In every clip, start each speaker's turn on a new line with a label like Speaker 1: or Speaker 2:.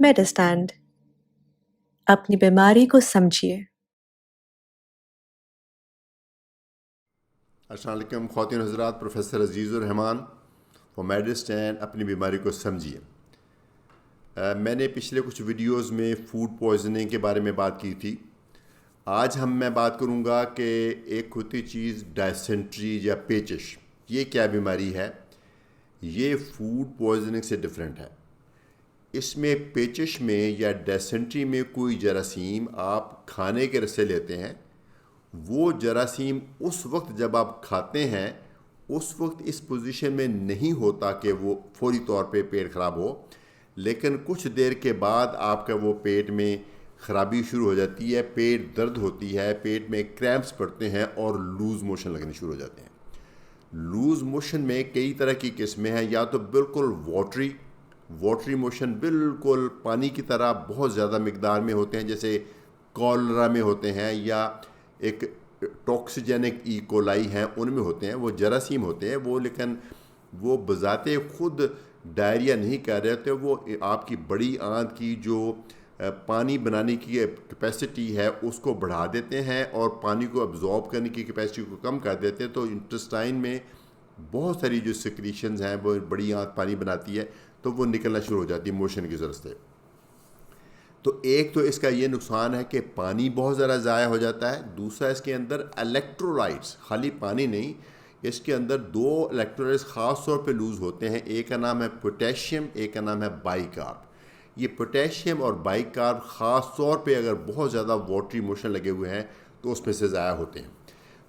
Speaker 1: मेडिस्टैंड अपनी बीमारी को समझिए।
Speaker 2: अस्सलाम वालेकुम ख़वातीन हज़रात, प्रोफेसर अजीज़ुर रहमान और मेडिस्टैंड अपनी बीमारी को समझिए। मैंने पिछले कुछ वीडियोस में फ़ूड पॉइजनिंग के बारे में बात की थी। आज मैं बात करूंगा कि एक होती चीज़ डायसेंट्री या पेचिश, ये क्या बीमारी है। ये फूड पॉइजनिंग से डिफरेंट है। इसमें पेचिश में या डायसेंट्री में कोई जरासीम आप खाने के रस्ते लेते हैं, वो जरासीम उस वक्त जब आप खाते हैं उस वक्त इस पोजीशन में नहीं होता कि वो फौरी तौर पे पेट ख़राब हो, लेकिन कुछ देर के बाद आपका वो पेट में ख़राबी शुरू हो जाती है, पेट दर्द होती है, पेट में क्रैम्प्स पड़ते हैं और लूज़ मोशन लगने शुरू हो जाते हैं। लूज़ मोशन में कई तरह की किस्में हैं, या तो बिल्कुल वाटरी मोशन, बिल्कुल पानी की तरह बहुत ज़्यादा मकदार में होते हैं, जैसे कॉलरा में होते हैं, या एक टॉक्सिजेनिक ई कोलाई हैं उनमें होते हैं। वो जरासीम होते हैं वो, लेकिन वो बजाते खुद डायरिया नहीं कर रहे होते, वो आपकी बड़ी आंत की जो पानी बनाने की कैपेसिटी है उसको बढ़ा देते हैं और पानी को अब्जॉर्ब करने की कैपेसिटी को कम कर देते हैं। तो इंटेस्टाइन में बहुत सारी जो सिक्रीशंस हैं, वो बड़ी आंत पानी बनाती है, तो वो निकलना शुरू हो जाती है मोशन की ज़रूरत से। तो एक तो इसका ये नुकसान है कि पानी बहुत ज़्यादा ज़ाया हो जाता है। दूसरा, इसके अंदर इलेक्ट्रोलाइट्स, खाली पानी नहीं, इसके अंदर दो इलेक्ट्रोलाइट्स ख़ास तौर पे लूज़ होते हैं। एक का नाम है पोटेशियम, एक का नाम है बाइकार्ब। ये पोटेशियम और बाइकार्ब ख़ास तौर पे अगर बहुत ज़्यादा वाटरी मोशन लगे हुए हैं तो उसमें से ज़ाया होते हैं।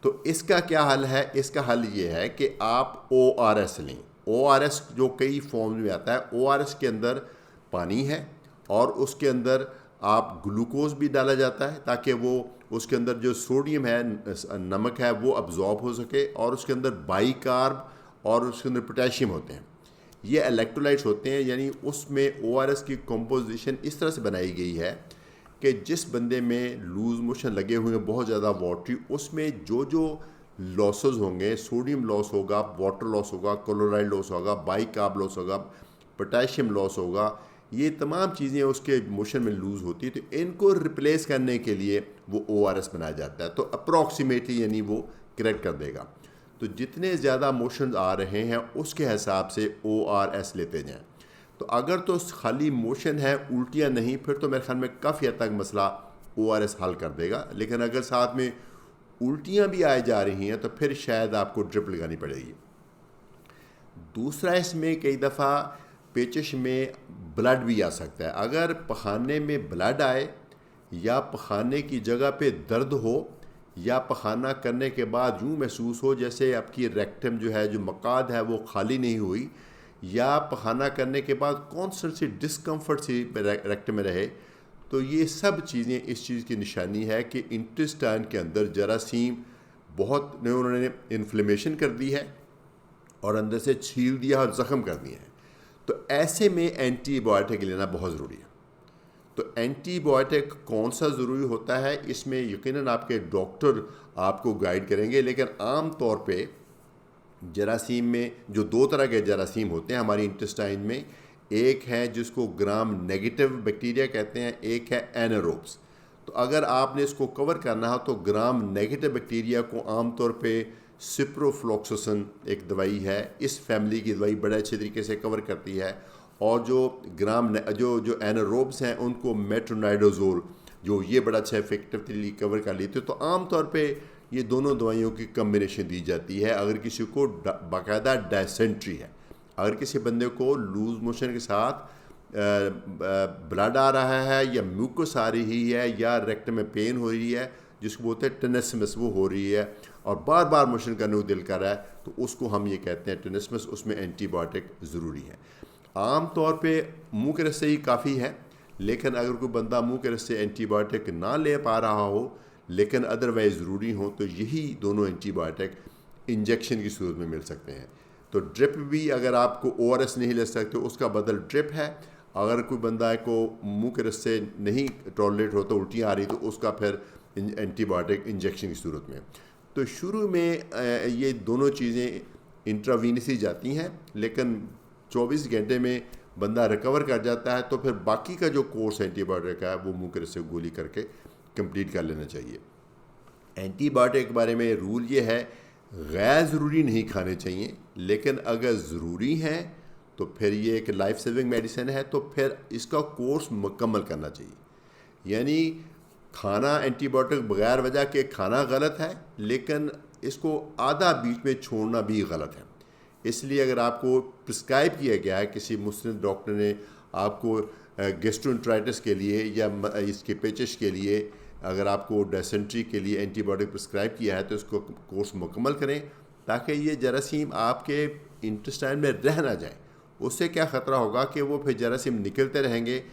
Speaker 2: तो इसका क्या हल है? इसका हल ये है कि आप ORS लें। ORS जो कई फॉर्म में आता है, ORS के अंदर पानी है और उसके अंदर आप ग्लूकोज भी डाला जाता है ताकि वो उसके अंदर जो सोडियम है, नमक है, वो अब्जॉर्ब हो सके, और उसके अंदर बाइकार्ब और उसके अंदर पोटेशियम होते हैं। ये इलेक्ट्रोलाइट्स होते हैं, यानी उसमें ORS की कंपोजिशन इस तरह से बनाई गई है कि जिस बंदे में लूज़ मोशन लगे हुए हैं बहुत ज़्यादा वाटरी, उसमें जो जो लॉसेस होंगे, सोडियम लॉस होगा, वाटर लॉस होगा, क्लोराइड लॉस होगा, बाइकार्ब लॉस होगा, पोटेशियम लॉस होगा, ये तमाम चीज़ें उसके मोशन में लूज़ होती है। तो इनको रिप्लेस करने के लिए वो ORS बनाया जाता है। तो अप्रॉक्सीमेटली यानी वो करेक्ट कर देगा। तो जितने ज़्यादा मोशन आ रहे हैं उसके हिसाब से ORS लेते जाएं। तो अगर तो खाली मोशन है, उल्टियाँ नहीं, फिर तो मेरे ख्याल में काफ़ी हद तक मसला ORS हल कर देगा। लेकिन अगर साथ में उल्टियाँ भी आ जा रही हैं तो फिर शायद आपको ड्रिप लगानी पड़ेगी। दूसरा, इसमें कई दफ़ा पेचिश में ब्लड भी आ सकता है। अगर पखाने में ब्लड आए, या पखाने की जगह पे दर्द हो, या पखाना करने के बाद यूँ महसूस हो जैसे आपकी रेक्टम जो है, जो मकाद है, वो खाली नहीं हुई, या पखाना करने के बाद कॉन्स्टेंट सी डिस्कम्फर्ट सी रेक्टम में रहे, तो ये सब चीज़ें इस चीज़ की निशानी है कि इंटेस्टाइन के अंदर जरासीम बहुत ने उन्होंने इन्फ्लेमेशन कर दी है और अंदर से छील दिया और ज़ख़म कर दिए हैं। तो ऐसे में एंटीबायोटिक लेना बहुत ज़रूरी है। तो एंटीबायोटिक कौन सा ज़रूरी होता है, इसमें यकीनन आपके डॉक्टर आपको गाइड करेंगे, लेकिन आम तौर पे जरासीम में जो दो तरह के जरासीम होते हैं हमारी इंटेस्टाइन में, एक है जिसको ग्राम नेगेटिव बैक्टीरिया कहते हैं, एक है एनारोब्स। तो अगर आपने इसको कवर करना हो तो ग्राम नेगेटिव बैक्टीरिया को आमतौर पे सिप्रोफ्लॉक्सासिन एक दवाई है, इस फैमिली की दवाई बड़े अच्छे तरीके से कवर करती है। और जो जो एनारोब्स हैं उनको मेट्रोनाइडोजोल, जो ये बड़ा अच्छा इफेक्टिवली कवर कर लेते हो। तो आमतौर पे ये दोनों दवाइयों की कम्बिनेशन दी जाती है अगर किसी को बाकायदा डायसेंट्री है। अगर किसी बंदे को लूज़ मोशन के साथ ब्लड आ रहा है, या म्यूकस आ रही है, या रेक्टम में पेन हो रही है, जिसको बोलते हैं टेनिसमस, वो हो रही है, और बार बार मोशन करने को दिल कर रहा है, तो उसको हम ये कहते हैं टेनिसमस। उसमें एंटीबायोटिक ज़रूरी है। आम तौर पे मुंह के रस्ते ही काफ़ी है, लेकिन अगर कोई बंदा मुंह के रस्ते एंटीबायोटिक ना ले पा रहा हो लेकिन अदरवाइज़ ज़रूरी हो, तो यही दोनों एंटीबायोटिक इंजेक्शन की सूरत में मिल सकते हैं। तो ड्रिप भी, अगर आपको ORS नहीं ले सकते उसका बदल ड्रिप है। अगर कोई बंदा को मुंह के रस्ते नहीं टॉलरेट होता, उल्टियाँ आ रही, तो उसका फिर एंटीबायोटिक इंजेक्शन की सूरत में। तो शुरू में ये दोनों चीज़ें इंट्रावीनस ही जाती हैं, लेकिन 24 घंटे में बंदा रिकवर कर जाता है तो फिर बाकी का जो कोर्स एंटीबायोटिक का है वो मुंह के रस्से गोली करके कंप्लीट कर लेना चाहिए। एंटीबायोटिक के बारे में रूल ये है, गैर ज़रूरी नहीं खाने चाहिए, लेकिन अगर ज़रूरी हैं तो फिर ये एक लाइफ सेविंग मेडिसिन है तो फिर इसका कोर्स मुकम्मल करना चाहिए। यानी खाना एंटीबायोटिक बगैर वजह के खाना गलत है, लेकिन इसको आधा बीच में छोड़ना भी गलत है। इसलिए अगर आपको प्रिस्क्राइब किया गया है, किसी मुस्लिम डॉक्टर ने आपको गैस्ट्रोएंटेराइटिस के लिए या इसके पेचिश के लिए, अगर आपको डिसेंट्री के लिए एंटीबायोटिक प्रिस्क्राइब किया है तो इसको कोर्स मुकम्मल करें ताकि ये जरासीम आपके इंटेस्टाइन में रह ना जाए। उससे क्या ख़तरा होगा कि वो फिर जरासीम निकलते रहेंगे,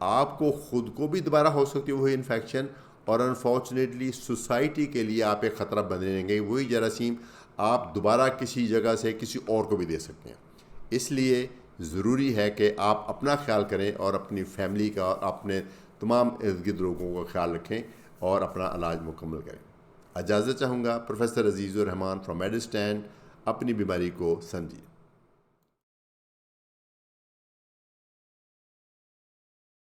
Speaker 2: आपको ख़ुद को भी दोबारा हो सकती है वही इन्फेक्शन, और अनफॉर्चुनेटली सोसाइटी के लिए आप एक ख़तरा बने रहेंगे। वही जरासीम आप दोबारा किसी जगह से किसी और को भी दे सकते हैं। इसलिए ज़रूरी है कि आप अपना ख्याल करें और अपनी फैमिली का और अपने तमाम इर्द गिर्द लोगों का ख्याल रखें और अपना इलाज मुकम्मल करें। इजाज़त चाहूँगा। प्रोफेसर अजीज़ुर रहमान फ्रॉम मेडिस्टैंड। अपनी बीमारी को समझिए।